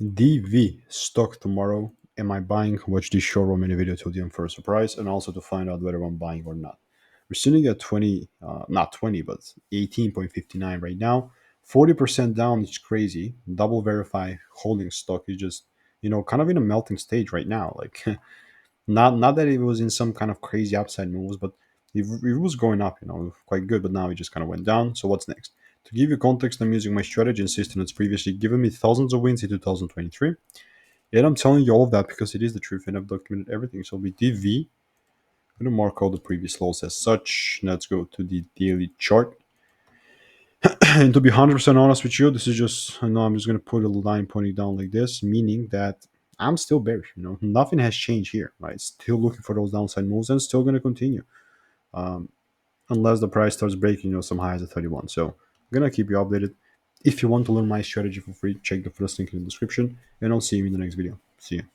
DV stock tomorrow. Am I buying? Watch this showroom in a video to the for a surprise, and also to find out whether I'm buying or not. We're sitting at 20, not 20, but 18.59 right now. 40% down is crazy. Double verify holding stock is just, kind of in a melting stage right now. Like, not that it was in some kind of crazy upside moves, but it was going up, quite good, but now it just kind of went down. So what's next? To give you context, I'm using my strategy and system that's previously given me thousands of wins in 2023. And I'm telling you all of that because it is the truth and I've documented everything. So with DV, I'm going to mark all the previous lows as such. Let's go to the daily chart. And to be 100% honest with you, this is just, I'm just going to put a line pointing down like this, meaning that I'm still bearish. Nothing has changed here, right? Still looking for those downside moves and still going to continue. Um, unless the price starts breaking, some highs at 31. So I'm going to keep you updated. If you want to learn my strategy for free, check the first link in the description, and I'll see you in the next video. See you.